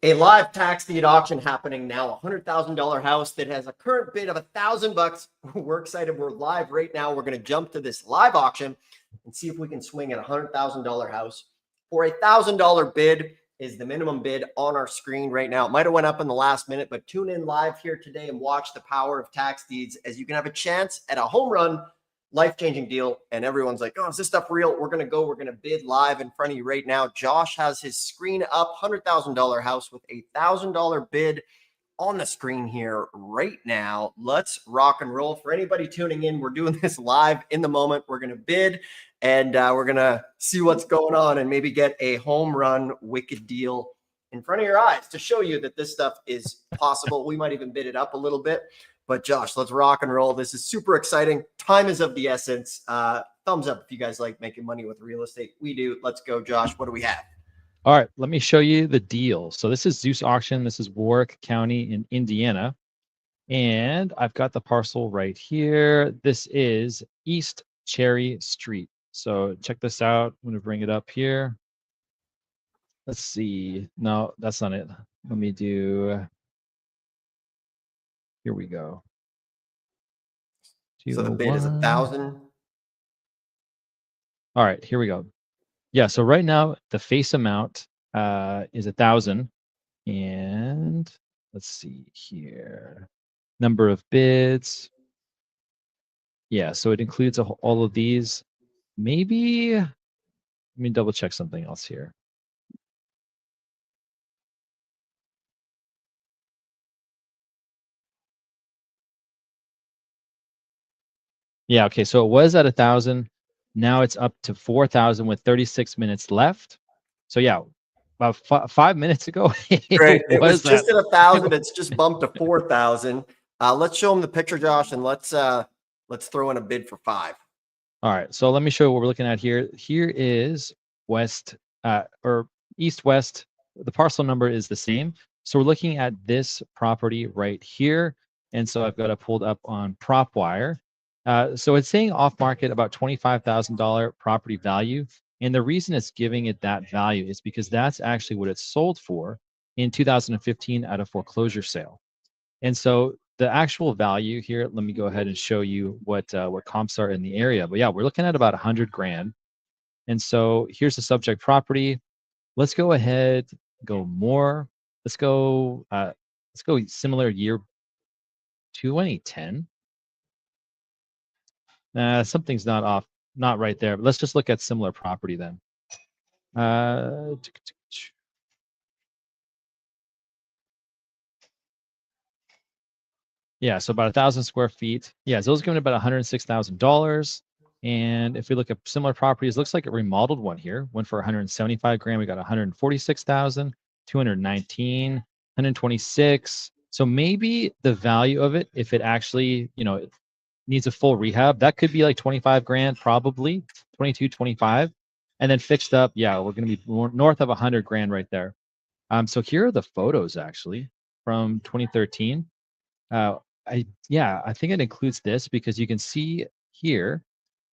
A live tax deed auction happening now. $100,000 house that has a current bid of $1,000. We're excited. We're live right now. We're going to jump to this live auction and see if we can swing at a $100,000 house. For a $1,000 bid is the minimum bid on our screen right now. It might have went up in the last minute, but tune in live here today and watch the power of tax deeds as you can have a chance at a home run, life-changing deal. And everyone's like, oh, is this stuff real? We're going to bid live in front of you right now. Josh has his screen up, $100,000 house with a $1,000 bid on the screen here right now. Let's rock and roll. For anybody tuning in, we're doing this live in the moment. We're going to bid and we're going to see what's going on and maybe get a home run wicked deal in front of your eyes to show you that this stuff is possible. We might even bid it up a little bit. But Josh, let's rock and roll. This is super exciting. Time is of the essence. Thumbs up if you guys like making money with real estate. We do. Let's go, Josh. What do we have? All right, let me show you the deal. So this is Zeus Auction. This is Warwick County in Indiana. And I've got the parcel right here. This is East Cherry Street. So check this out. I'm going to bring it up here. Let's see. No, that's not it. Let me do... Here we go. So the bid is 1,000. All right, here we go. Yeah, so right now the face amount is 1,000, and let's see here. Number of bids. Yeah, so it includes all of these. Maybe let me double check something else here. Yeah, okay, so it was at 1,000. Now it's up to 4,000 with 36 minutes left. So yeah, about 5 minutes ago. Great. It was just at 1,000. It's just bumped to 4,000. Let's show them the picture, Josh, and let's throw in a bid for 5. All right, so let me show you what we're looking at here. Here is west or east-west. The parcel number is the same. So we're looking at this property right here. And so I've got it pulled up on PropWire. So it's saying off market about $25,000 property value. And the reason it's giving it that value is because that's actually what it sold for in 2015 at a foreclosure sale. And so the actual value here, let me go ahead and show you what comps are in the area. But yeah, we're looking at about 100 grand. And so here's the subject property. Let's go ahead, go more. Let's go similar year 2010. Something's not right there. But let's just look at similar property then. Yeah, so about 1,000 square feet. Yeah, so those going about $106,000. And if we look at similar properties, looks like it remodeled one here. Went for 175 grand. We got 146,000, 219, 126. So maybe the value of it, if it actually, it needs a full rehab, that could be like 25 grand, probably 22, 25. And then fixed up, yeah, we're going to be north of 100 grand right there. So here are the photos actually from 2013. I think it includes this because you can see here.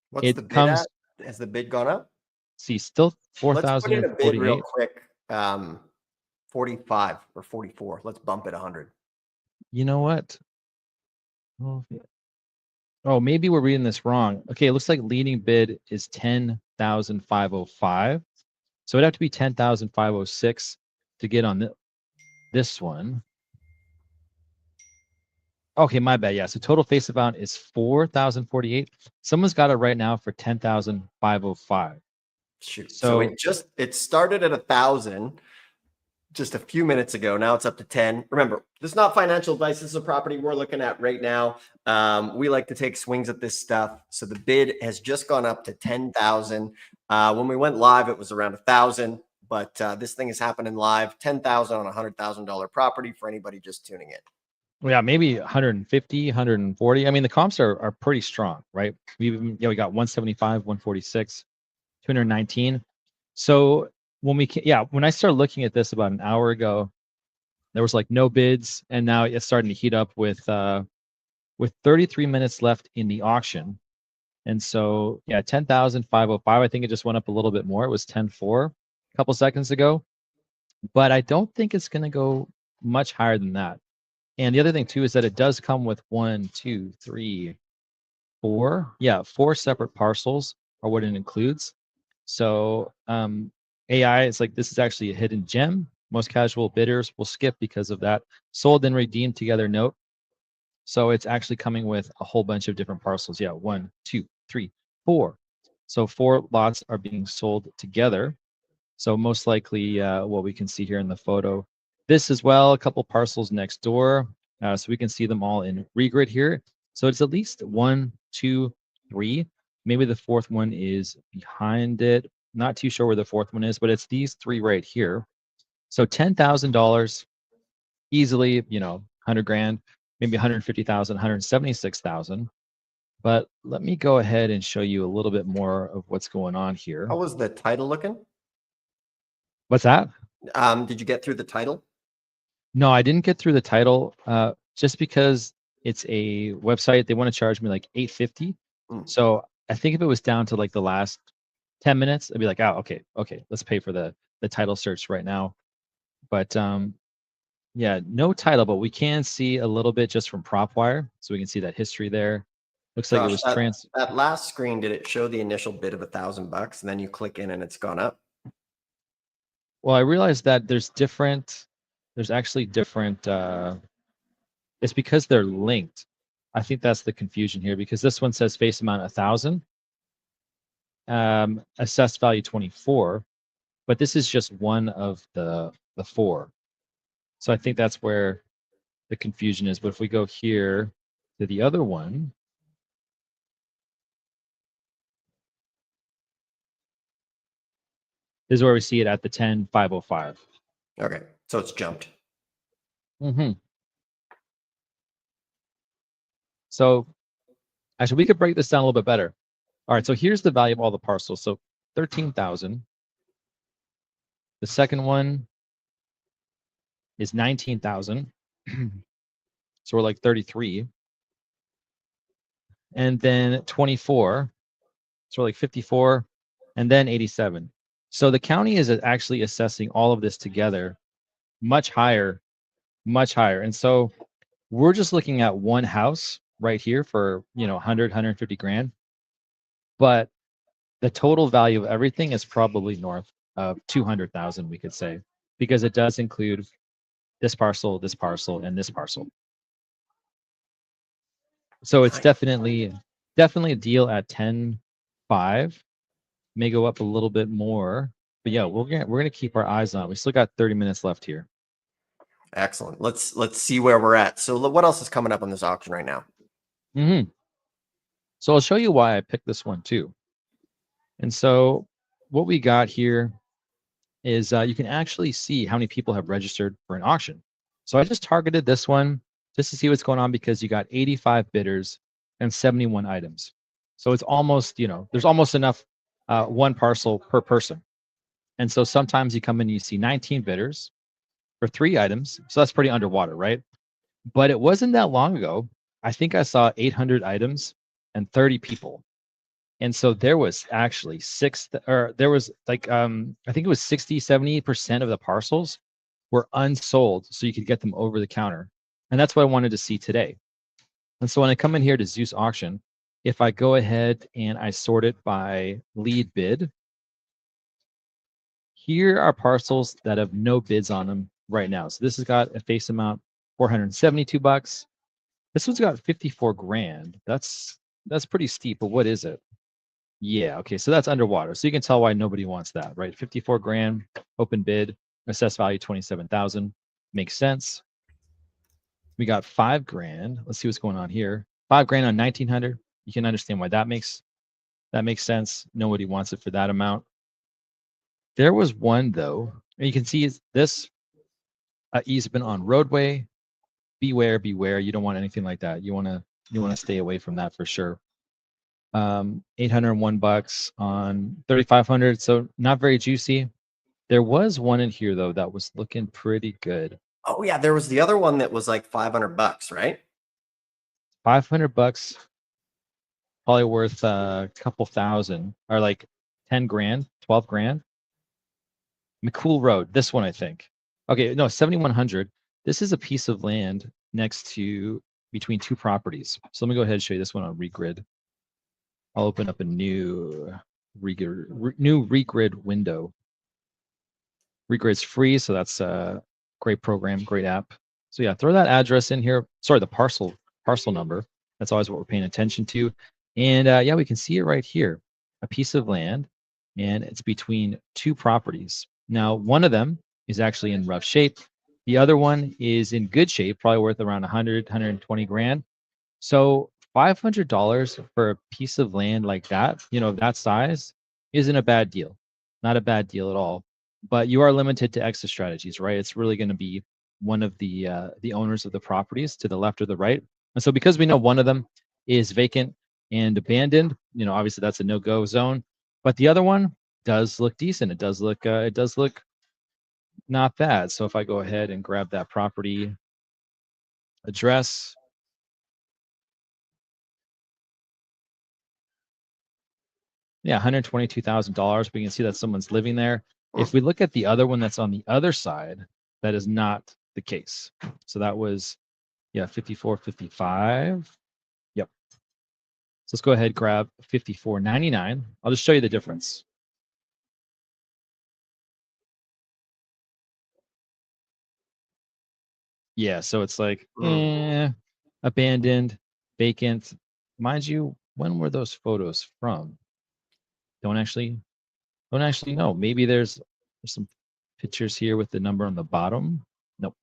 What's the bid at? Has the bid gone up? See, still 4,048. Let's put in a bid real quick. 45 or 44. Let's bump it 100. You know what? Oh, maybe we're reading this wrong. Okay, it looks like leading bid is 10,505. So it'd have to be 10,506 to get on this one. Okay, my bad. Yeah, so total face amount is 4,048. Someone's got it right now for 10,505. Shoot. So it started at 1,000 just a few minutes ago. Now it's up to 10. Remember, this is not financial advice. This is a property we're looking at right now. We like to take swings at this stuff. So the bid has just gone up to 10,000. When we went live, it was around 1,000. But this thing is happening live. 10,000 on a $100,000 property for anybody just tuning in. Yeah, maybe 150, 140. I mean, the comps are pretty strong, right? We got 175, 146, 219. So when I started looking at this about an hour ago, there was like no bids, and now it's starting to heat up with 33 minutes left in the auction. And so, yeah, 10,505. I think it just went up a little bit more. It was 10.4 a couple seconds ago. but I don't think it's going to go much higher than that. And the other thing too is that it does come with 1, 2, 3, 4. Yeah, 4 separate parcels are what it includes. So AI is like, this is actually a hidden gem. Most casual bidders will skip because of that. Sold and redeemed together note. So it's actually coming with a whole bunch of different parcels. Yeah, 1, 2, 3, 4. So 4 lots are being sold together. So most likely what we can see here in the photo. This as well, a couple parcels next door. So we can see them all in regrid here. So it's at least 1, 2, 3. Maybe the fourth one is behind it. Not too sure where the fourth one is, but it's these 3 right here. So $10,000 easily, 100 grand, maybe 150,000, 176,000. But let me go ahead and show you a little bit more of what's going on here. How was the title looking? What's that? Did you get through the title? No, I didn't get through the title just because it's a website. They want to charge me like $850. So I think if it was down to like the last 10 minutes, I'd be like, oh, okay, let's pay for the title search right now. But yeah, no title, but we can see a little bit just from PropWire. So we can see that history there. Looks like it Josh, was that last screen, did it show the initial bid of $1,000 and then you click in and it's gone up? Well, I realized that there's actually different, it's because they're linked. I think that's the confusion here because this one says face amount 1,000, assessed value 24, but this is just one of the 4. So I think that's where the confusion is. But if we go here to the other one, this is where we see it at the 10,505. Okay, so it's jumped. Mm-hmm. So actually, we could break this down a little bit better. All right, so here's the value of all the parcels. So 13,000. The second one is 19,000. So we're like 33. And then 24. So we're like 54. And then 87. So the county is actually assessing all of this together much higher, much higher. And so we're just looking at one house right here for, 100, 150 grand. But the total value of everything is probably north of 200,000, we could say, because it does include this parcel, and this parcel. So it's Nice. definitely a deal at 10.5. May go up a little bit more, but yeah, we're gonna keep our eyes on it. We still got 30 minutes left here. Excellent. Let's see where we're at. So what else is coming up on this auction right now? So I'll show you why I picked this one too. And so what we got here is you can actually see how many people have registered for an auction. So I just targeted this one just to see what's going on because you got 85 bidders and 71 items. So it's almost, there's almost enough one parcel per person. And so sometimes you come in and you see 19 bidders for 3 items. So that's pretty underwater, right? But it wasn't that long ago. I think I saw 800 items and 30 people. And so there was actually there was like, I think it was 60, 70% of the parcels were unsold. So you could get them over the counter. And that's what I wanted to see today. And so when I come in here to Zeus auction, if I go ahead and I sort it by lead bid, here are parcels that have no bids on them right now. So this has got a face amount, $472. This one's got 54 grand. That's pretty steep, but what is it? Yeah, okay, so that's underwater. So you can tell why nobody wants that, right? 54 grand, open bid, assessed value 27,000. Makes sense. We got 5 grand. Let's see what's going on here. 5 grand on 1900. You can understand why that makes sense. Nobody wants it for that amount. There was one though, and you can see is this easement on roadway. Beware, beware. You don't want anything like that. You want to stay away from that for sure. $801 on 3,500. So not very juicy. There was one in here though that was looking pretty good. Oh yeah, there was the other one that was like $500, right? $500, probably worth a couple thousand, or like 10 grand, 12 grand. McCool Road, this one, I think. Okay, no, 7100. This is a piece of land next to between two properties. So let me go ahead and show you this one on Regrid. I'll open up a new Regrid window. Regrid's free, so that's a great program, great app. So yeah, throw that address in here. Sorry, the parcel number. That's always what we're paying attention to. And yeah, we can see it right here, a piece of land, and it's between two properties. Now, one of them is actually in rough shape. The other one is in good shape, probably worth around 100, 120 grand. So $500 for a piece of land like that, that size, isn't a bad deal. Not a bad deal at all. But you are limited to exit strategies, right? It's really going to be one of the owners of the properties to the left or the right. And so because we know one of them is vacant and abandoned, obviously that's a no-go zone. But the other one does look decent. It does look not bad. So if I go ahead and grab that property address, yeah, $122,000. We can see that someone's living there. If we look at the other one that's on the other side, that is not the case. So that was, yeah, 5455. Yep. So let's go ahead and grab 5499. I'll just show you the difference. Yeah, so it's like abandoned, vacant. Mind you, when were those photos from? Don't actually know. Maybe there's some pictures here with the number on the bottom. Nope.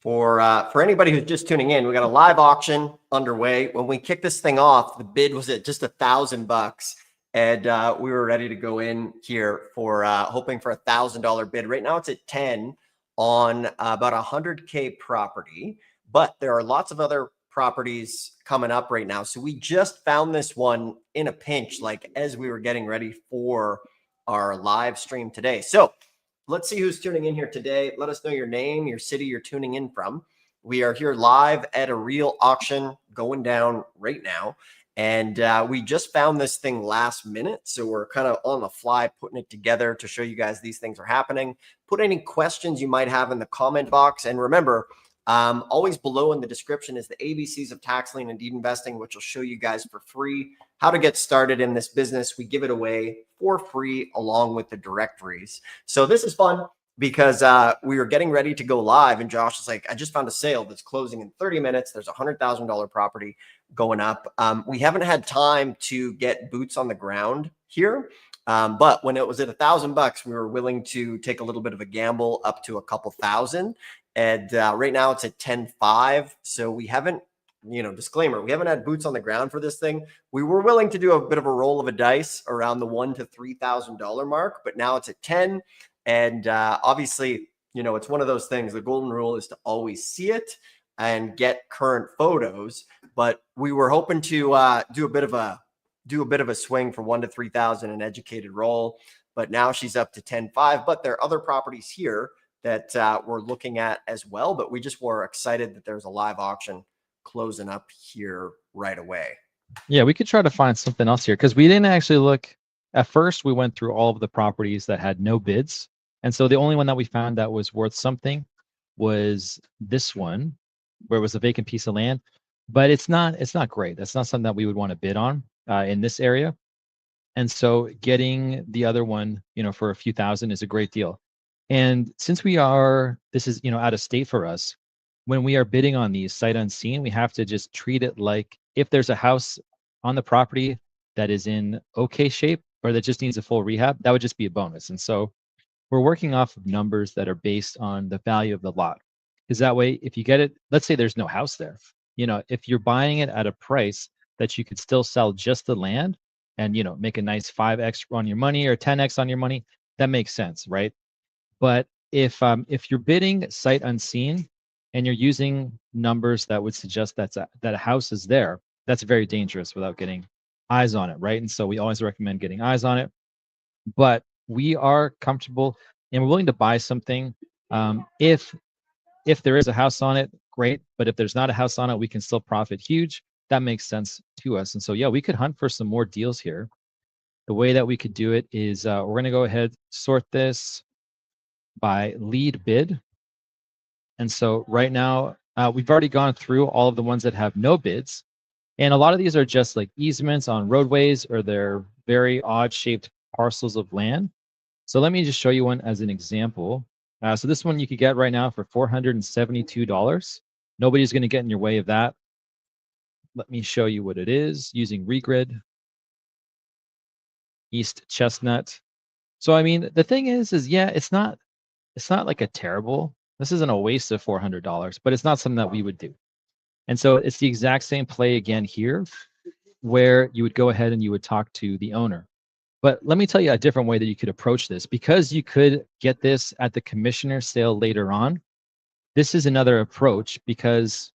For anybody who's just tuning in, we got a live auction underway. When we kicked this thing off, the bid was at just $1,000, and we were ready to go in here for hoping for $1,000 bid. Right now, it's at 10 on about 100K property, but there are lots of other properties coming up right now. So we just found this one in a pinch, like as we were getting ready for our live stream today. So let's see who's tuning in here today. Let us know your name, your city you're tuning in from. We are here live at a real auction going down right now. And we just found this thing last minute. So we're kind of on the fly putting it together to show you guys these things are happening. Put any questions you might have in the comment box. And remember, always below in the description is the ABCs of tax lien and deed investing, which will show you guys for free how to get started in this business. We give it away for free along with the directories. So this is fun because we were getting ready to go live and Josh is like, I just found a sale that's closing in 30 minutes. There's a $100,000 property going up. We haven't had time to get boots on the ground here. But when it was at $1,000, we were willing to take a little bit of a gamble up to a couple thousand. And right now it's at 10.5. So we haven't, disclaimer, we haven't had boots on the ground for this thing. We were willing to do a bit of a roll of a dice around the $1,000 to $3,000 mark, but now it's at 10. And obviously, it's one of those things. The golden rule is to always see it and get current photos. But we were hoping to do a bit of a swing for $1,000 to $3,000, an educated roll. But now she's up to 10.5. But there are other properties here that we're looking at as well. But we just were excited that there's a live auction closing up here right away. Yeah, we could try to find something else here because we didn't actually look. At first, we went through all of the properties that had no bids. And so the only one that we found that was worth something was this one, where it was a vacant piece of land. But it's not great. That's not something that we would want to bid on in this area. And so getting the other one, for a few thousand is a great deal. And since this is, out of state for us, when we are bidding on these sight unseen, we have to just treat it like if there's a house on the property that is in okay shape or that just needs a full rehab, that would just be a bonus. And so we're working off of numbers that are based on the value of the lot. Because that way, if you get it, let's say there's no house there, if you're buying it at a price that you could still sell just the land and, make a nice 5x on your money or 10x on your money, that makes sense, right? But if you're bidding sight unseen and you're using numbers that would suggest that a house is there, that's very dangerous without getting eyes on it, right? And so we always recommend getting eyes on it. But we are comfortable and we're willing to buy something. If there is a house on it, great. But if there's not a house on it, we can still profit huge. That makes sense to us. And so, yeah, we could hunt for some more deals here. the way that we could do it is we're going to go ahead, sort this by lead bid. And so right now, we've already gone through all of the ones that have no bids. And a lot of these are just like easements on roadways, or they're very odd shaped parcels of land. So let me just show you one as an example. So this one you could get right now for $472. Nobody's going to get in your way of that. Let me show you what it is using Regrid, East Chestnut. So I mean, the thing is yeah, it's not like a terrible. This isn't a waste of $400, but it's not something that we would do. And so it's the exact same play again here, where you would go ahead and you would talk to the owner. But let me tell you a different way that you could approach this, because you could get this at the commissioner sale later on. This is another approach, because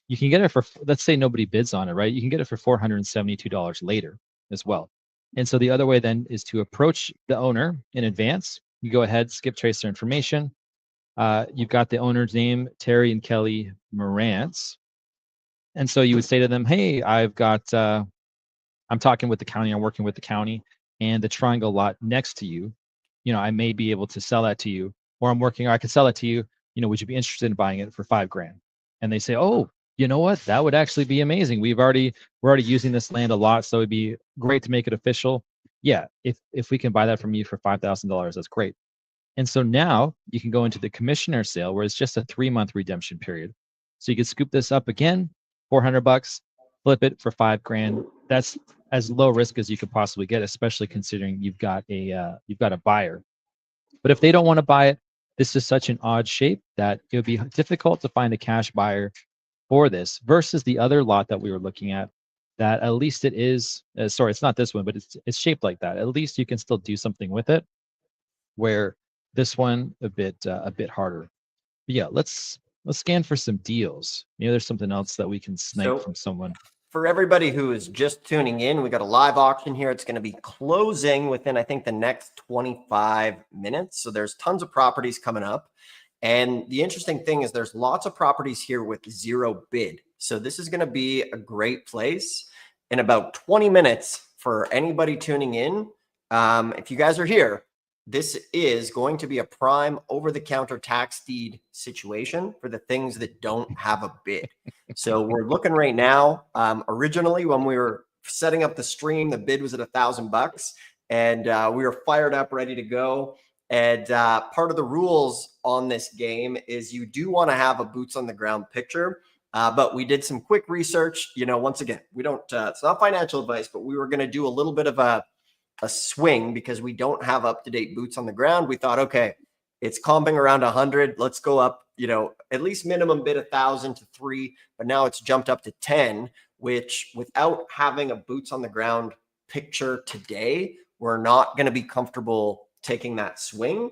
you can get it for, let's say nobody bids on it, right? You can get it for $472 later as well. And so the other way then is to approach the owner in advance. You go ahead, skip trace their information. You've got the owner's name, Terry and Kelly Morantz. And so you would say to them, hey, I'm talking with the county, I'm working with the county, and the triangle lot next to you, I may be able to sell that to you, or I could sell it to you, would you be interested in buying it for $5,000? And they say, oh, you know what? That would actually be amazing. We're already using this land a lot, so it'd be great to make it official. Yeah, if we can buy that from you for $5,000, that's great. And so now you can go into the commissioner sale, where it's just a 3-month redemption period. So you could scoop this up again, $400, flip it for $5,000. That's as low risk as you could possibly get, especially considering you've got a buyer. But if they don't want to buy it, this is such an odd shape that it would be difficult to find a cash buyer for this, versus the other lot that we were looking at, that at least it is, sorry, it's not this one, but it's shaped like that. At least you can still do something with it, where this one a bit harder. But yeah, let's scan for some deals. There's something else that we can snipe from someone. For everybody who is just tuning in, we got a live auction here. It's going to be closing within, I think, the next 25 minutes. So there's tons of properties coming up. And the interesting thing is there's lots of properties here with zero bid. So this is going to be a great place in about 20 minutes for anybody tuning in. If you guys are here, this is going to be a prime over-the-counter tax deed situation for the things that don't have a bid. So we're looking right now. Originally, when we were setting up the stream, the bid was at $1,000, and we were fired up, ready to go. And part of the rules on this game is you do want to have a boots on the ground picture. But we did some quick research. Once again, we don't. It's not financial advice, but we were going to do a little bit of a swing because we don't have up-to-date boots on the ground. We thought, okay, it's comping around 100. Let's go up, at least minimum bid 1,000 to 3, but now it's jumped up to 10, which without having a boots on the ground picture today, we're not going to be comfortable taking that swing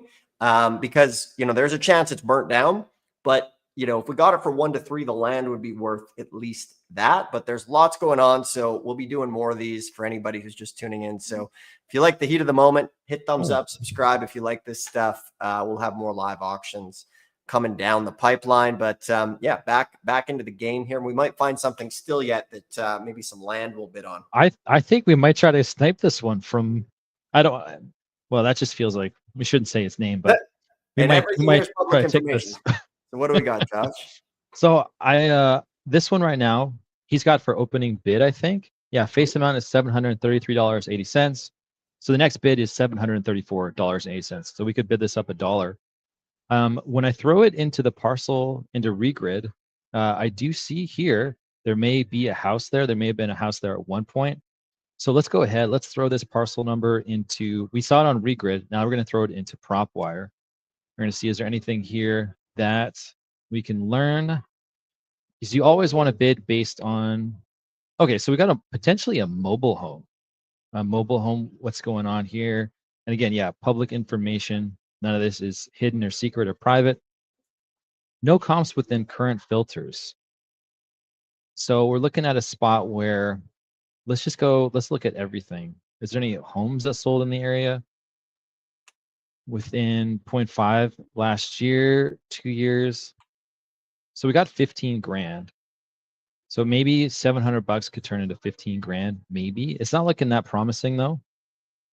because, there's a chance it's burnt down, but if we got it for 1 to 3, the land would be worth at least that, but there's lots going on. So we'll be doing more of these for anybody who's just tuning in. So if you like the heat of the moment, hit thumbs up, subscribe. If you like this stuff, we'll have more live auctions coming down the pipeline, but yeah, back into the game here. We might find something still yet that maybe some land will bid on. I think we might try to snipe this one from, well, that just feels like we shouldn't say its name, but we might try to take this. So what do we got, Josh? So this one right now, he's got for opening bid, I think. Yeah, face amount is $733.80. So the next bid is $734.80. So we could bid this up $1. When I throw it into the parcel, into Regrid, I do see here, there may be a house there. There may have been a house there at one point. So let's go ahead. Let's throw this parcel number into, we saw it on Regrid. Now we're going to throw it into PropWire. We're going to see, is there anything here that we can learn? Because you always want to bid based on, okay, so we got potentially a mobile home. A mobile home, what's going on here? And again, yeah, public information. None of this is hidden or secret or private. No comps within current filters. So we're looking at a spot where, let's look at everything. Is there any homes that sold in the area within 0.5 last year, 2 years? So we got 15 grand. So maybe $700 could turn into 15 grand, maybe. It's not looking that promising though.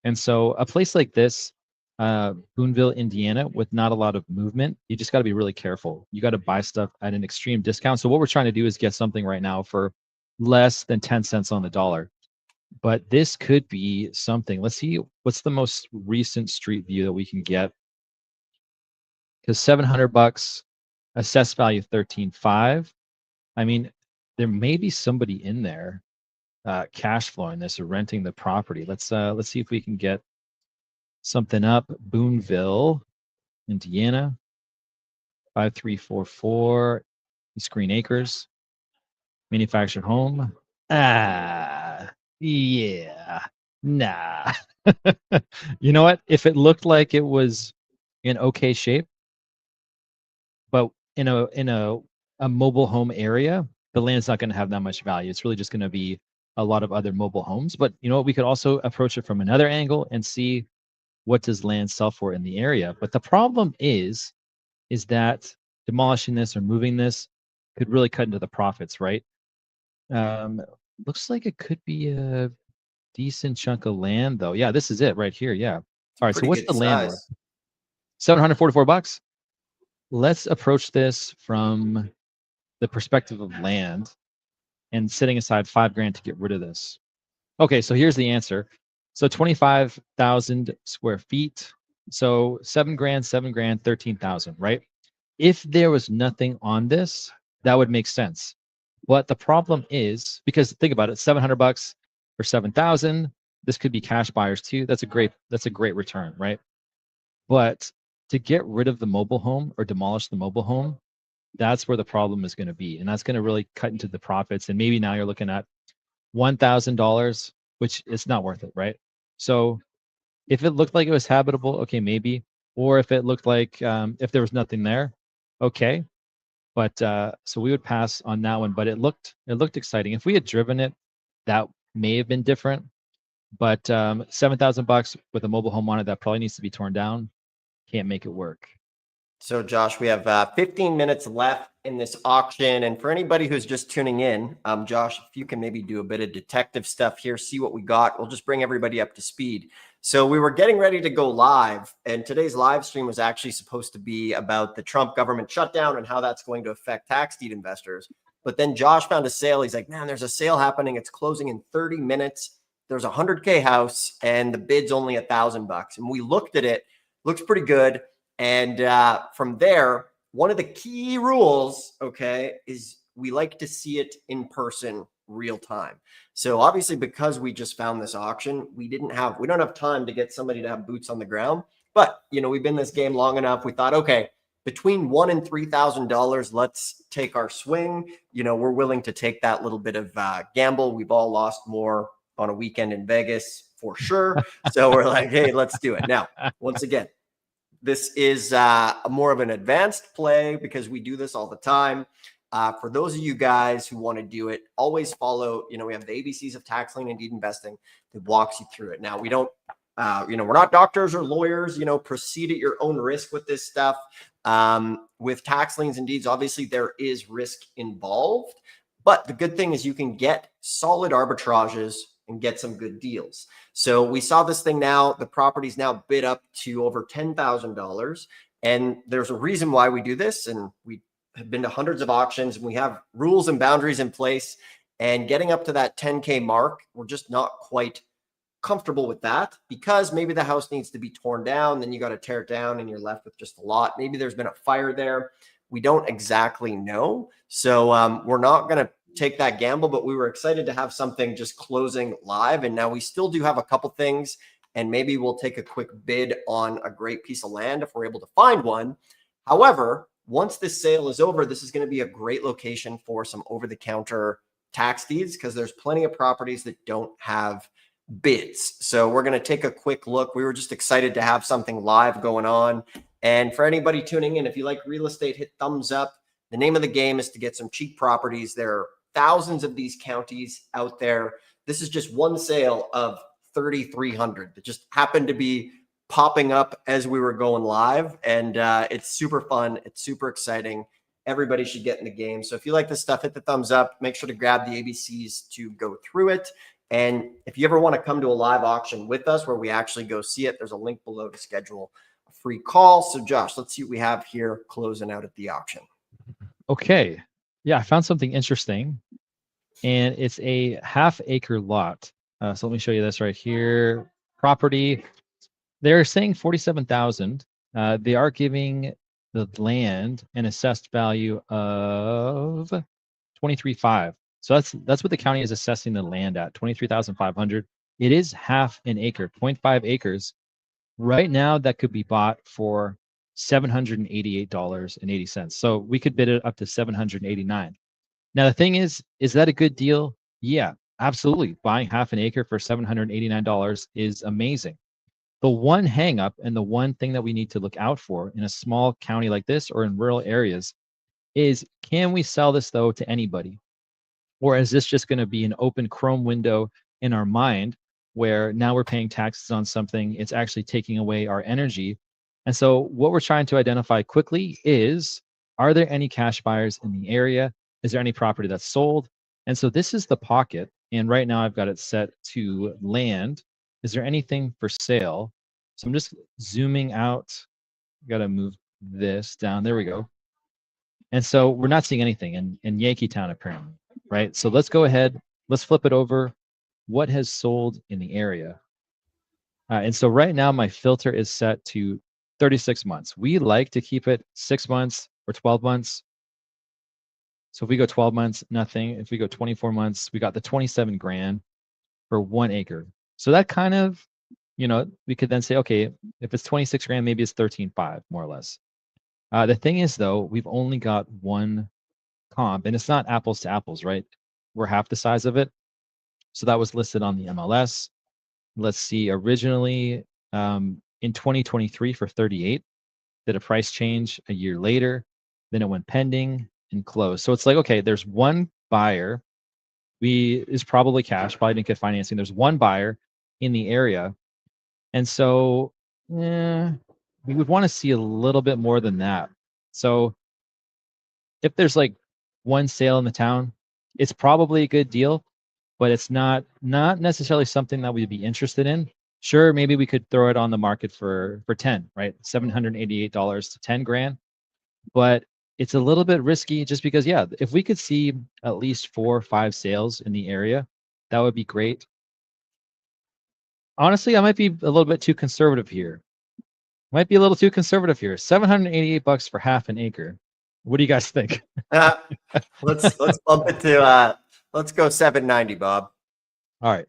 And so a place like this, Boonville, Indiana, with not a lot of movement, you just got to be really careful. You got to buy stuff at an extreme discount. So what we're trying to do is get something right now for less than 10 cents on the dollar. But this could be something. Let's see what's the most recent street view that we can get. Because $700, assessed value 13.5. I mean, there may be somebody in there cash flowing this or renting the property. Let's see if we can get something up. Boonville, Indiana, 5344, East Green Acres, manufactured home. Yeah, nah. You know what? If it looked like it was in okay shape, but in a mobile home area, the land's not going to have that much value. It's really just going to be a lot of other mobile homes. But you know what? We could also approach it from another angle and see what does land sell for in the area. But the problem is that demolishing this or moving this could really cut into the profits, right? Looks like it could be a decent chunk of land, though. Yeah, this is it right here. Yeah. All right. So Pretty what's good the land worth? size. $744. Let's approach this from the perspective of land and setting aside $5,000 to get rid of this. Okay, so here's the answer. So 25,000 square feet. So $7,000, $7,000, 13,000, right? If there was nothing on this, that would make sense. But the problem is, because think about it, $700 for 7,000. This could be cash buyers too. That's a great return, right? But to get rid of the mobile home or demolish the mobile home, that's where the problem is going to be, and that's going to really cut into the profits. And maybe now you're looking at $1,000, which is not worth it, right? So if it looked like it was habitable, okay, maybe. Or if it looked like if there was nothing there, okay. But so we would pass on that one. But it looked exciting. If we had driven it, that may have been different. But $7,000 with a mobile home on it that probably needs to be torn down, can't make it work. So, Josh, we have 15 minutes left in this auction. And for anybody who's just tuning in, Josh, if you can maybe do a bit of detective stuff here, see what we got. We'll just bring everybody up to speed. So we were getting ready to go live, and today's live stream was actually supposed to be about the Trump government shutdown and how that's going to affect tax deed investors. But then Josh found a sale. He's like, man, there's a sale happening. It's closing in 30 minutes. There's a 100K house, and the bid's only $1,000. And we looked at it. Looks pretty good. And from there, one of the key rules, okay, is we like to see it in person, real time. So obviously, because we just found this auction, we don't have time to get somebody to have boots on the ground. But we've been in this game long enough. We thought, okay, between $1,000 and $3,000, let's take our swing. We're willing to take that little bit of gamble. We've all lost more on a weekend in Vegas for sure. So we're like, hey, let's do it. Now, once again, this is more of an advanced play because we do this all the time. For those of you guys who want to do it, always follow, we have the ABCs of tax lien and deed investing that walks you through it. Now, we don't, we're not doctors or lawyers, proceed at your own risk with this stuff. With tax liens and deeds, obviously there is risk involved, but the good thing is you can get solid arbitrages and get some good deals. So we saw this thing now, the property's now bid up to over $10,000. And there's a reason why we do this. And we have been to hundreds of auctions and we have rules and boundaries in place, and getting up to that 10K mark, we're just not quite comfortable with that, because maybe the house needs to be torn down. Then you got to tear it down and you're left with just a lot. Maybe there's been a fire there. We don't exactly know. So we're not going to take that gamble, but we were excited to have something just closing live. And now we still do have a couple things, and maybe we'll take a quick bid on a great piece of land if we're able to find one. However, once this sale is over, this is going to be a great location for some over-the-counter tax deeds, because there's plenty of properties that don't have bids. So we're going to take a quick look. We were just excited to have something live going on. And for anybody tuning in, if you like real estate, hit thumbs up. The name of the game is to get some cheap properties. There are thousands of these counties out there. This is just one sale of 3,300 that just happened to be popping up as we were going live. And it's super fun. It's super exciting. Everybody should get in the game. So if you like this stuff, hit the thumbs up. Make sure to grab the ABCs to go through it. And if you ever want to come to a live auction with us where we actually go see it, there's a link below to schedule a free call. So Josh, let's see what we have here closing out at the auction. Okay. Yeah, I found something interesting, and it's a half-acre lot. So let me show you this right here. Property. They're saying 47,000. They are giving the land an assessed value of 23.5. So that's what the county is assessing the land at, 23,500. It is half an acre, 0.5 acres. Right now, that could be bought for $788.80. So we could bid it up to 789. Now the thing is that a good deal? Yeah, absolutely. Buying half an acre for $789 is amazing. The one hang up and the one thing that we need to look out for in a small county like this or in rural areas is, can we sell this though to anybody? Or is this just going to be an open Chrome window in our mind where now we're paying taxes on something, it's actually taking away our energy? And so what we're trying to identify quickly is, are there any cash buyers in the area? Is there any property that's sold? And so this is the pocket. And right now I've got it set to land. Is there anything for sale? So I'm just zooming out. Got to move this down. There we go. And so we're not seeing anything in Yankee Town apparently, right? So let's go ahead. Let's flip it over. What has sold in the area? And so right now my filter is set to 36 months. We like to keep it 6 months or 12 months. So if we go 12 months, nothing. If we go 24 months, we got the 27 grand for 1 acre. So that kind of, we could then say, okay, if it's 26 grand, maybe it's 13.5 more or less. The thing is though, we've only got one comp, and it's not apples to apples, right? We're half the size of it. So that was listed on the MLS. Let's see, originally in 2023 for 38, did a price change a year later, then it went pending and closed. So it's like, okay, there's one buyer. Is probably cash, probably didn't get financing. There's one buyer in the area. And so we would want to see a little bit more than that. So if there's like one sale in the town, it's probably a good deal, but it's not necessarily something that we'd be interested in. Sure, maybe we could throw it on the market for 10, right? $788 to 10 grand. But it's a little bit risky just because, yeah, if we could see at least 4 or 5 sales in the area, that would be great. Honestly, I might be a little bit too conservative here. Might be a little too conservative here. $788 for half an acre. What do you guys think? Let's bump it to let's go 790, Bob. All right.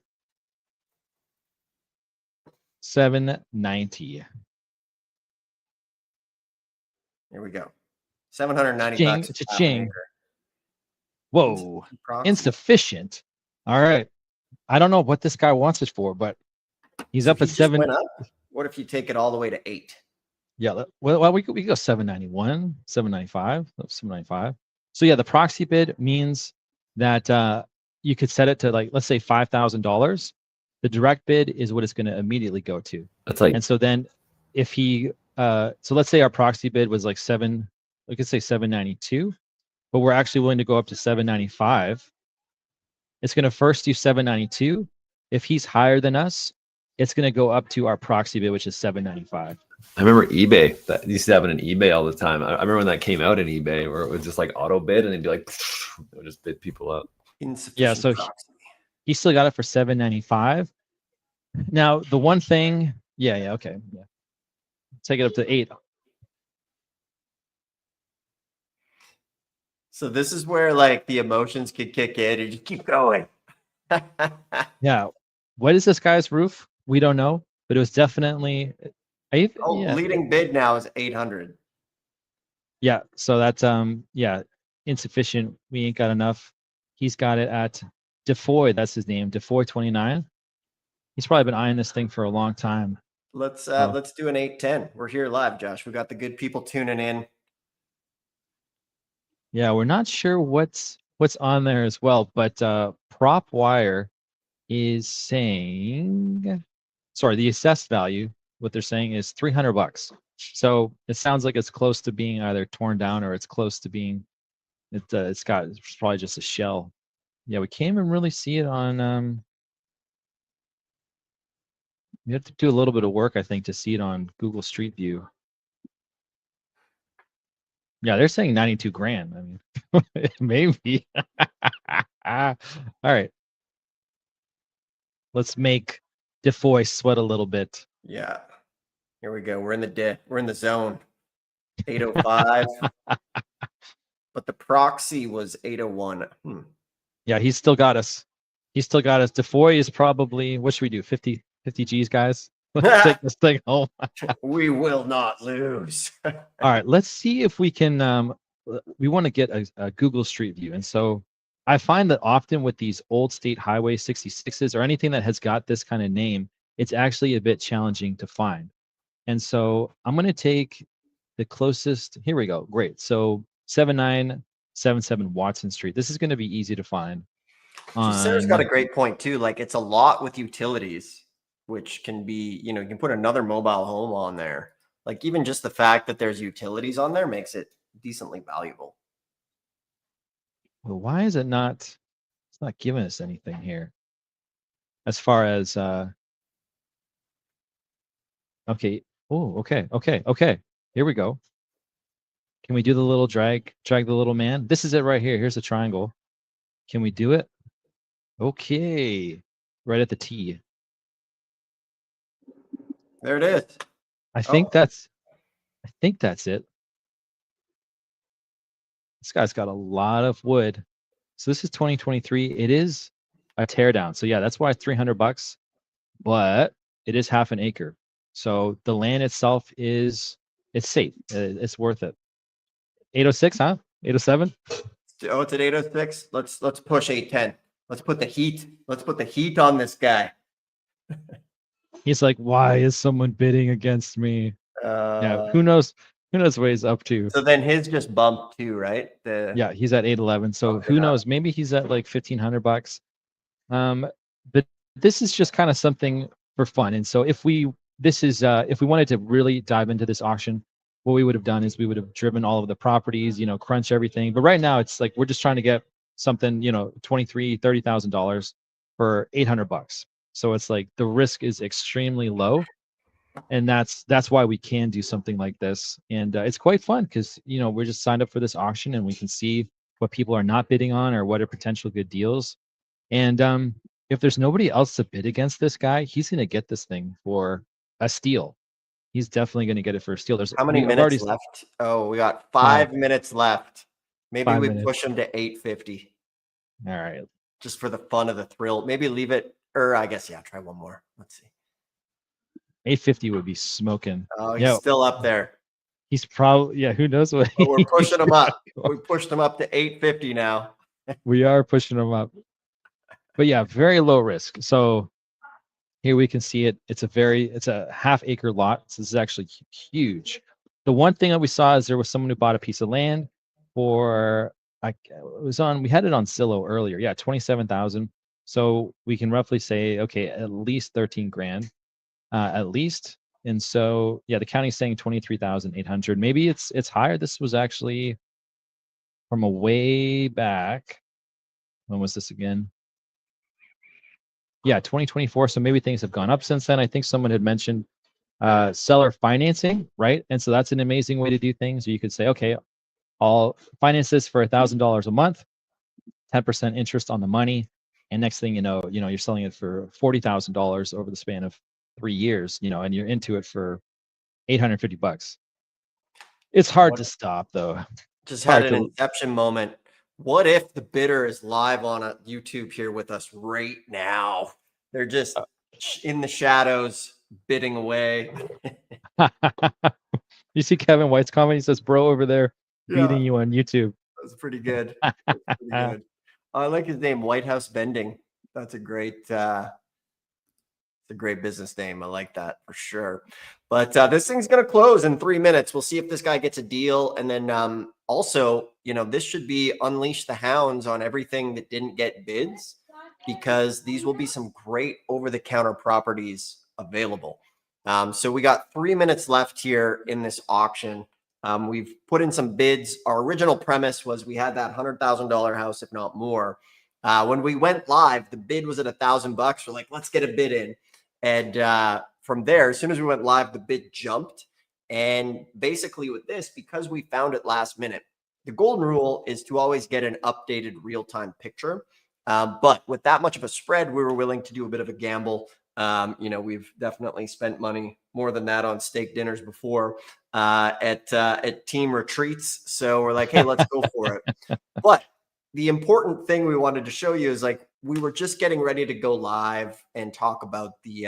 790. Here we go. 790 bucks. Cha-ching. Whoa. Insufficient. All right. I don't know what this guy wants it for, but he's up at 7. Went up? What if you take it all the way to 8? Yeah. Well, we could go 791, 795, 795. So yeah, the proxy bid means that you could set it to, like, let's say $5,000. The direct bid is what it's going to immediately go to. That's like, and so then if he, so let's say our proxy bid was like we could say 792, but we're actually willing to go up to 795. It's going to first do 792. If he's higher than us, it's going to go up to our proxy bid, which is 795. I remember eBay. That used to happen in eBay all the time. I remember when that came out in eBay, where it was just like auto bid, and they'd be like, it would just bid people up. Yeah, so he still got it for 795. Now the one thing, okay, take it up to 8. So this is where like the emotions could kick in, and you keep going. Yeah, what is this guy's roof? We don't know, but it was definitely. Leading bid now is 800. Yeah, so that's insufficient. We ain't got enough. He's got it at DeFoy. That's his name, DeFoy 29. He's probably been eyeing this thing for a long time. Let's do an 810. We're here live, Josh. We got the good people tuning in. Yeah, we're not sure what's on there as well, but Prop Wire is saying, sorry, the assessed value, what they're saying is $300. So it sounds like it's close to being either torn down or it's close to being, it's probably just a shell. Yeah, we can't even really see it on You have to do a little bit of work, I think, to see it on Google Street View. Yeah, they're saying 92 grand. I mean, maybe. All right. Let's make DeFoy sweat a little bit. Yeah. Here we go. We're in the zone. 805. But the proxy was 801. Yeah, he's still got us. He's still got us. DeFoy is probably, what should we do? 50 G's, guys? Let's take this thing home. We will not lose. All right, let's see if we can, we want to get a Google Street View. And so I find that often with these old state highway 66s or anything that has got this kind of name, it's actually a bit challenging to find. And so I'm going to take the closest, here we go, great. So 7977 Watson Street. This is going to be easy to find. Sarah's got a great point too. Like it's a lot with utilities, which can be, you can put another mobile home on there. Like even just the fact that there's utilities on there makes it decently valuable. Well, why is it not, it's not giving us anything here as far as, okay. Oh, okay. Here we go. Can we do the little drag the little man? This is it right here. Here's the triangle. Can we do it? Okay. Right at the T. There it is. I think that's it. This guy's got a lot of wood. So this is 2023. It is a teardown. So yeah, that's why it's $300, but it is half an acre. So the land itself it's safe. It's worth it. 806, huh? 807? Oh, it's at 806. Let's push 810. Let's put the heat on this guy. He's like, why is someone bidding against me? Yeah, who knows what he's up to. So then his just bumped too, right? Yeah, he's at 811. So who knows? Maybe he's at like $1,500. But this is just kind of something for fun. And so if we wanted to really dive into this auction, what we would have done is we would have driven all of the properties, crunch everything. But right now it's like we're just trying to get something, $30,000 for $800. So it's like the risk is extremely low, and that's why we can do something like this. And it's quite fun because we're just signed up for this auction and we can see what people are not bidding on or what are potential good deals. And if there's nobody else to bid against this guy, he's going to get this thing for a steal. He's definitely going to get it for a steal. How many minutes left? Oh, we got 5 minutes left. Maybe we push him to 850. All right. Just for the fun of the thrill. Maybe leave it, or I guess, yeah, try one more. Let's see. 850 would be smoking. Oh, he's still up there. He's probably, who knows what. But we're pushing him up. We pushed him up to 850 now. We are pushing him up. But yeah, very low risk. So here we can see it. It's a half acre lot. So this is actually huge. The one thing that we saw is there was someone who bought a piece of land for, we had it on Zillow earlier. Yeah, 27,000. So we can roughly say, okay, at least 13 grand, at least. And so, yeah, the county's saying 23,800. Maybe it's higher. This was actually from a way back. When was this again? Yeah, 2024. So maybe things have gone up since then. I think someone had mentioned seller financing, right? And so that's an amazing way to do things. You could say, okay, I'll finance this for $1,000 a month, 10% interest on the money. And next thing you know, you're selling it for $40,000 over the span of 3 years, and you're into it for $850. It's hard to stop though. Just had an inception moment. What if the bidder is live on YouTube here with us right now? They're just in the shadows bidding away. You see Kevin White's comment? He says, bro over there beating you on YouTube. That's pretty good. That's pretty good. I like his name, White House Bending. That's a great business name. I like that for sure. But this thing's going to close in 3 minutes. We'll see if this guy gets a deal. And then also, this should be unleash the hounds on everything that didn't get bids, because these will be some great over-the-counter properties available. So we got 3 minutes left here in this auction. We've put in some bids. Our original premise was we had that $100,000 house, if not more. When we went live, the bid was at $1,000. We're like, let's get a bid in. And from there, as soon as we went live, the bid jumped. And basically with this, because we found it last minute, the golden rule is to always get an updated real-time picture. But with that much of a spread, we were willing to do a bit of a gamble. We've definitely spent money more than that on steak dinners before at team retreats. So we're like, hey, let's go for it. But the important thing we wanted to show you is like, we were just getting ready to go live and talk about the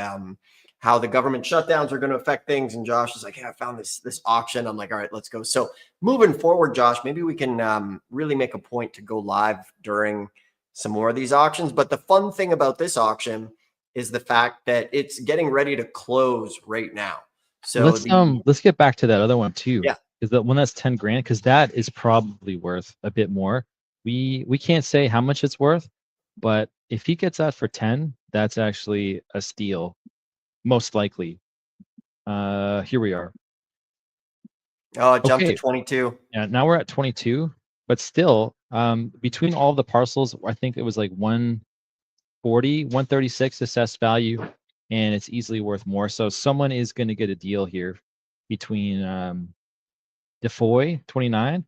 how the government shutdowns are going to affect things. And Josh is like, hey, I found this auction. I'm like, all right, let's go. So moving forward, Josh, maybe we can really make a point to go live during some more of these auctions. But the fun thing about this auction is the fact that it's getting ready to close right now. So let's get back to that other one too. Yeah. Is the one that's 10 grand, because that is probably worth a bit more. We can't say how much it's worth, but if he gets that for 10, that's actually a steal, most likely. Here we are. Oh, it jumped to 22. Yeah, now we're at 22, but still, between all the parcels, I think it was like 140, 136 assessed value, and it's easily worth more. So someone is going to get a deal here between Defoy 29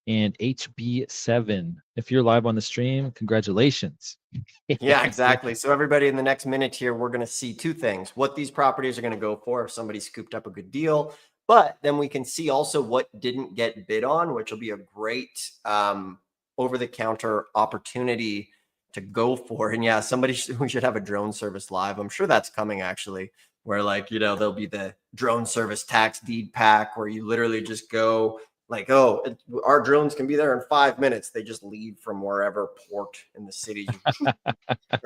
and HB7. If you're live on the stream, congratulations. Yeah, exactly. So everybody, in the next minute here, we're going to see two things: what these properties are going to go for if somebody scooped up a good deal, but then we can see also what didn't get bid on, which will be a great over-the-counter opportunity to go for. And yeah, we should have a drone service live. I'm sure that's coming actually, where like, there'll be the drone service tax deed pack where you literally just go like, oh, our drones can be there in 5 minutes. They just leave from wherever port in the city. I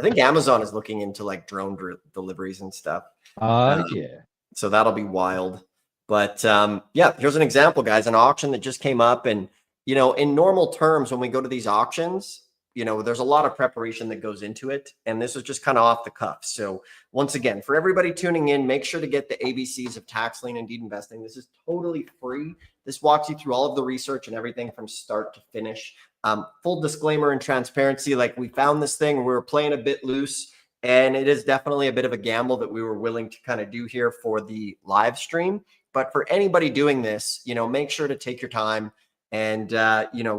think Amazon is looking into like drone deliveries and stuff. Yeah. So that'll be wild. But yeah, here's an example, guys, an auction that just came up. And, in normal terms, when we go to these auctions, there's a lot of preparation that goes into it. And this is just kind of off the cuff. So once again, for everybody tuning in, make sure to get the ABCs of tax lien and deed investing. This is totally free. This walks you through all of the research and everything from start to finish. Full disclaimer and transparency, like we found this thing, we were playing a bit loose, and it is definitely a bit of a gamble that we were willing to kind of do here for the live stream. But for anybody doing this, make sure to take your time. And,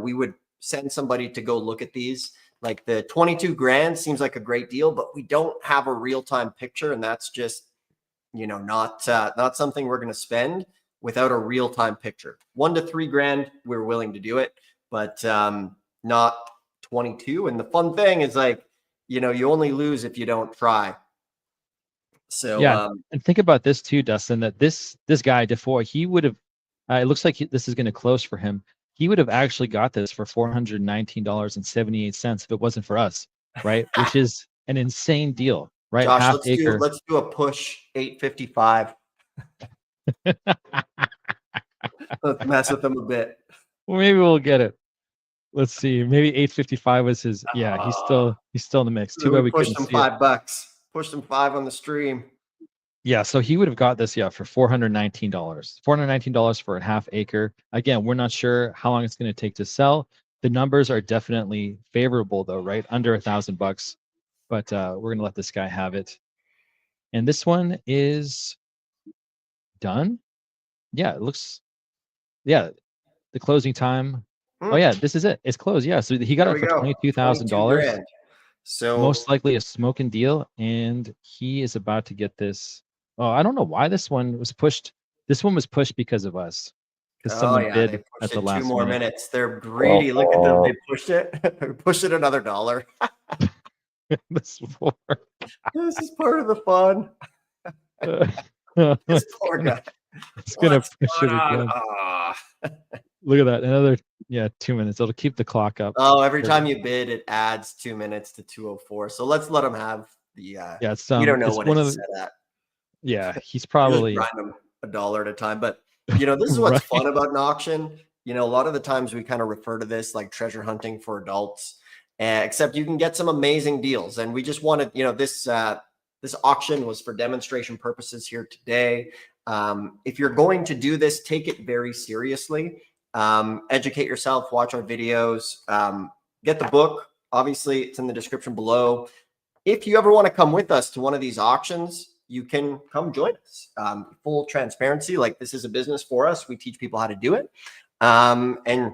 we would send somebody to go look at these. Like the 22 grand seems like a great deal, but we don't have a real-time picture. And that's just, not something we're going to spend without a real-time picture. 1 to 3 grand, we're willing to do it, but not 22. And the fun thing is like, you only lose if you don't try. So yeah, and think about this too, Dustin, that this guy Defoy, he would have, it looks like this is going to close for him. He would have actually got this for $419.78 if it wasn't for us, right? Which is an insane deal, right? Josh, Half acre. let's do a push 855. Let's mess with him a bit. Well, maybe we'll get it. Let's see. Maybe 855 was his. Yeah, he's still in the mix. Too bad we pushed couldn't him see $5. Pushed him 5 on the stream. Yeah, so he would have got this, for $419. $419 for a half acre. Again, we're not sure how long it's going to take to sell. The numbers are definitely favorable though, right? Under $1,000. But we're going to let this guy have it. And this one is done. Yeah, it looks. Yeah, the closing time. Oh yeah, this is it. It's closed. Yeah, so he got it for $22,000. So most likely a smoking deal, and he is about to get this. Oh, I don't know why this one was pushed. This one was pushed because of us. Because someone bid at the last 2 more minutes. They're greedy. Look at them. They pushed it. Pushed it another $1. This is part of the fun. This poor guy. It's gonna push it again. Look at that. Another 2 minutes. It'll keep the clock up. Oh, every time you bid, it adds 2 minutes to 2:04. So let's let him have the. It's, we don't know what it's set at. Yeah, he's probably grind them $1 at a time. But this is what's fun about an auction. A lot of the times we kind of refer to this like treasure hunting for adults, except you can get some amazing deals. And we just wanted, this auction was for demonstration purposes here today. If you're going to do this, take it very seriously. Educate yourself, watch our videos, get the book. Obviously, it's in the description below. If you ever want to come with us to one of these auctions, you can come join us. Full transparency, like this is a business for us. We teach people how to do it. And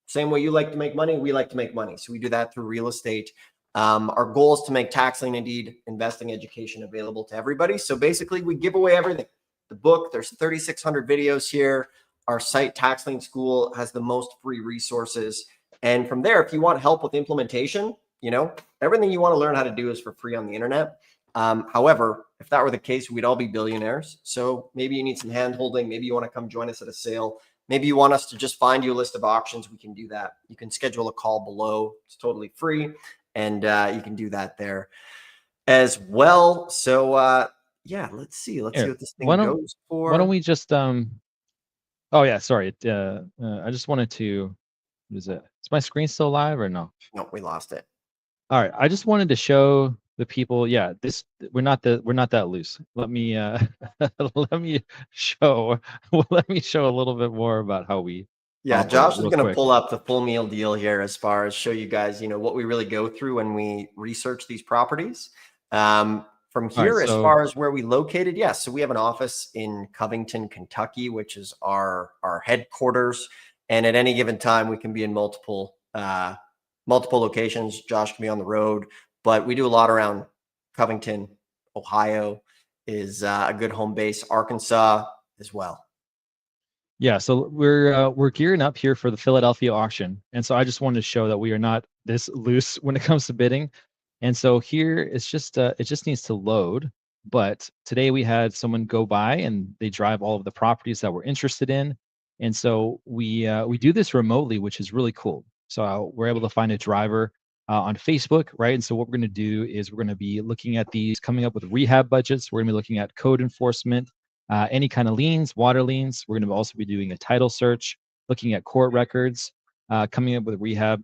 same way you like to make money, we like to make money. So we do that through real estate. Our goal is to make tax lien and deed investing education available to everybody. So basically we give away everything. The book, there's 3,600 videos here. Our site, Tax Lien School, has the most free resources. And from there, if you want help with implementation, you know, everything you want to learn how to do is for free on the internet. However, if that were the case, we'd all be billionaires. So maybe you need some hand holding. Maybe you want to come join us at a sale. Maybe you want us to just find you a list of auctions. We can do that. You can schedule a call below. It's totally free. And you can do that there as well. So yeah, let's see. Let's see what this thing goes for. Why don't we just oh yeah, sorry. I just wanted to, what is it? Is my screen still live or no? No, we lost it. All right. I just wanted to show the people, yeah, this we're not that loose. Let me let me show a little bit more about how we Josh is going to pull up the full meal deal here as far as show you guys, you know, what we really go through when we research these properties. From here, right, as far as where we located, yes. So we have an office in Covington, Kentucky, which is our headquarters. And at any given time, we can be in multiple locations. Josh can be on the road, but we do a lot around Covington. Ohio is a good home base. Arkansas as well. Yeah, so we're gearing up here for the Philadelphia auction, and so I just wanted to show that we are not this loose when it comes to bidding. And so here it's just it just needs to load. But today we had someone go by and they drive all of the properties that we're interested in, and so we do this remotely, which is really cool. So we're able to find a driver on Facebook, right? And so what we're going to do is we're going to be looking at these, coming up with rehab budgets. We're going to be looking at code enforcement. Any kind of liens, water liens. We're going to also be doing a title search, looking at court records, coming up with rehab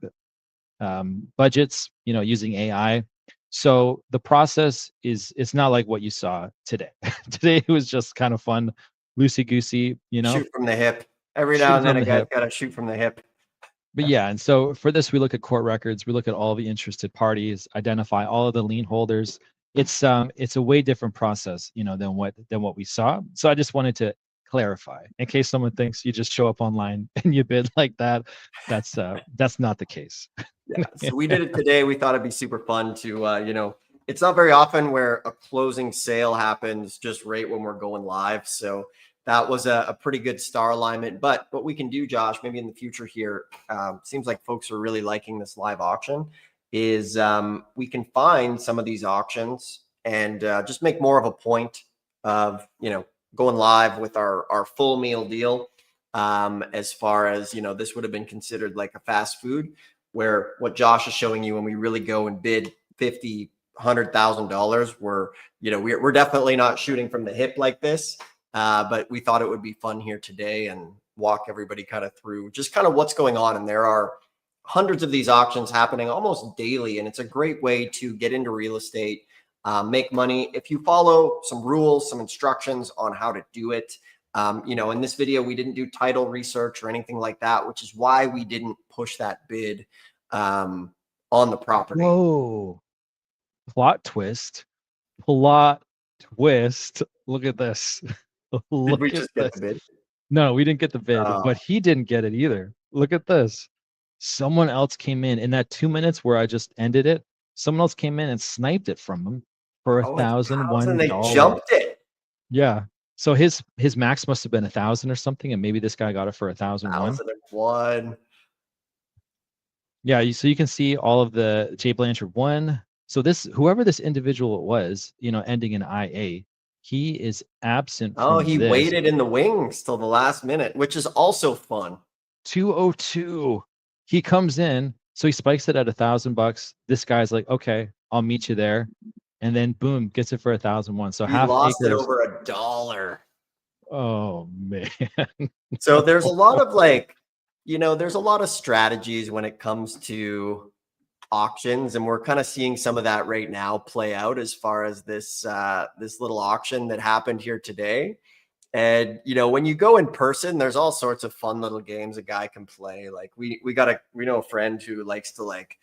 budgets, you know, using AI. So the process it's not like what you saw today. Today it was just kind of fun, loosey-goosey, you know. Shoot from the hip. Every now and then a guy's got to shoot from the hip. But yeah, and so for this, we look at court records, we look at all the interested parties, identify all of the lien holders. It's a way different process, you know, than what we saw. So I just wanted to clarify in case someone thinks you just show up online and you bid like that. That's not the case. Yeah, so we did it today. We thought it'd be super fun to, you know, it's not very often where a closing sale happens just right when we're going live. So that was a pretty good star alignment. But what we can do, Josh, maybe in the future here, seems like folks are really liking this live auction, is we can find some of these auctions and just make more of a point of, you know, going live with our full meal deal. As far as, you know, this would have been considered like a fast food, where what Josh is showing you when we really go and bid $50,000, $100,000, we're definitely not shooting from the hip like this. But we thought it would be fun here today and walk everybody kind of through just kind of what's going on. And there are hundreds of these auctions happening almost daily. And it's a great way to get into real estate, make money. If you follow some rules, some instructions on how to do it. You know, in this video, we didn't do title research or anything like that, which is why we didn't push that bid on the property. Whoa, plot twist. Look at this. Did we just get the bid? No, we didn't get the bid, but he didn't get it either. Look at this. Someone else came in that 2 minutes where I just ended it. Someone else came in and sniped it from him for $1,001. They jumped it. Yeah. So his max must have been 1,000 or something, and maybe this guy got it for 1,001. 1,001. Yeah. So you can see all of the Jay Blanchard won. So whoever this individual was, you know, ending in IA, he is absent. Oh, he waited in the wings till the last minute, which is also fun. 202. He comes in, so he spikes it at $1,000. This guy's like, okay, I'll meet you there, and then boom, gets it for 1,001. So he half lost acres. It over $1. Oh man. So there's a lot of there's a lot of strategies when it comes to auctions, and we're kind of seeing some of that right now play out as far as this little auction that happened here today. And, you know, when you go in person, there's all sorts of fun little games a guy can play. Like we know a friend who likes to like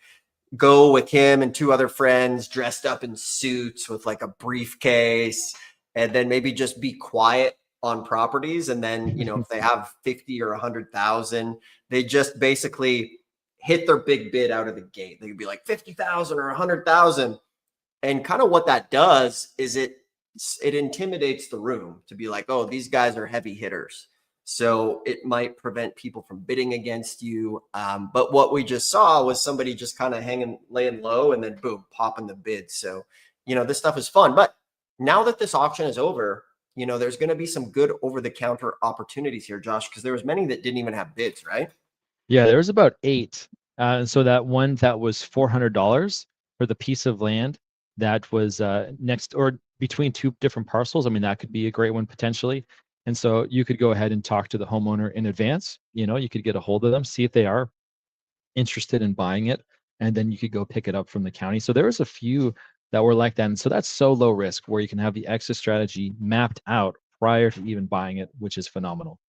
go with him and two other friends dressed up in suits with like a briefcase and then maybe just be quiet on properties. And then, you know, if they have 50 or 100,000, they just basically hit their big bid out of the gate. They could be like 50,000 or 100,000. And kind of what that does is it intimidates the room to be like, oh, these guys are heavy hitters. So it might prevent people from bidding against you. But what we just saw was somebody just kind of laying low, and then boom, popping the bid. So, you know, this stuff is fun. But now that this auction is over, you know, there's going to be some good over-the-counter opportunities here, Josh, because there was many that didn't even have bids, right? Yeah, there was about 8. And so that one that was $400 for the piece of land that was next or between 2 different parcels. I mean, that could be a great one potentially. And so you could go ahead and talk to the homeowner in advance. You know, you could get a hold of them, see if they are interested in buying it, and then you could go pick it up from the county. So there was a few that were like that. And so that's so low risk where you can have the exit strategy mapped out prior to even buying it, which is phenomenal.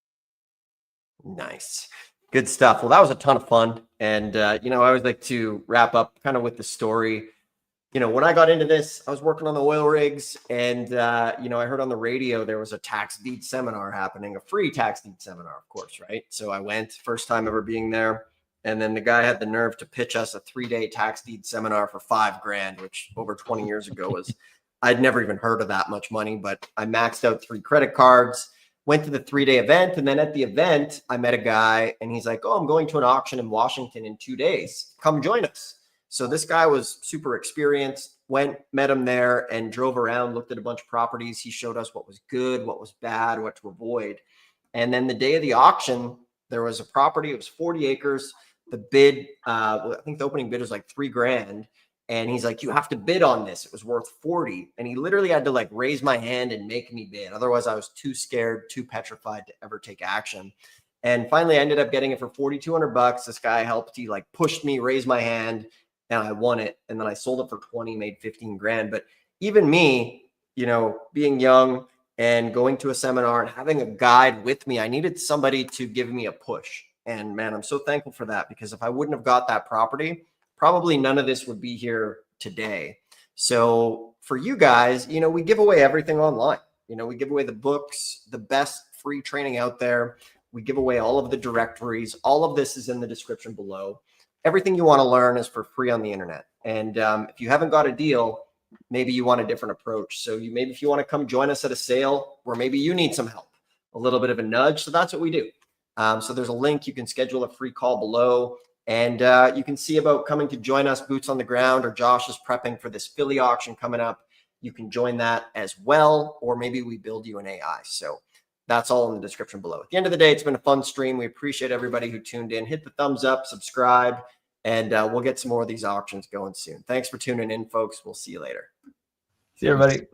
Nice. Good stuff. Well, that was a ton of fun. And, you know, I always like to wrap up kind of with the story. You know, when I got into this, I was working on the oil rigs, and, you know, I heard on the radio there was a tax deed seminar happening, a free tax deed seminar, of course, right? So I went, first time ever being there. And then the guy had the nerve to pitch us a 3-day tax deed seminar for $5,000, which over 20 years ago was, I'd never even heard of that much money, but I maxed out 3 credit cards, went to the 3-day event. And then at the event, I met a guy, and he's like, oh, I'm going to an auction in Washington in 2 days. Come join us. So this guy was super experienced, met him there and drove around, looked at a bunch of properties. He showed us what was good, what was bad, what to avoid. And then the day of the auction, there was a property. It was 40 acres. The bid, I think the opening bid was like $3,000. And he's like, you have to bid on this. It was worth 40. And he literally had to like raise my hand and make me bid. Otherwise, I was too scared, too petrified to ever take action. And finally, I ended up getting it for $4,200. This guy helped. He like pushed me, raised my hand, and I won it. And then I sold it for 20, made 15 grand. But even me, you know, being young and going to a seminar and having a guide with me, I needed somebody to give me a push. And man, I'm so thankful for that, because if I wouldn't have got that property, probably none of this would be here today. So for you guys, you know, we give away everything online. You know, we give away the books, the best free training out there. We give away all of the directories. All of this is in the description below. Everything you want to learn is for free on the internet. And if you haven't got a deal, maybe you want a different approach. So maybe if you want to come join us at a sale, or maybe you need some help, a little bit of a nudge. So that's what we do. So there's a link. You can schedule a free call below, and you can see about coming to join us, boots on the ground, or Josh is prepping for this Philly auction coming up. You can join that as well, or maybe we build you an AI. So that's all in the description below. At the end of the day, it's been a fun stream. We appreciate everybody who tuned in. Hit the thumbs up, subscribe, and we'll get some more of these auctions going soon. Thanks for tuning in, folks. We'll see you later. See you, everybody.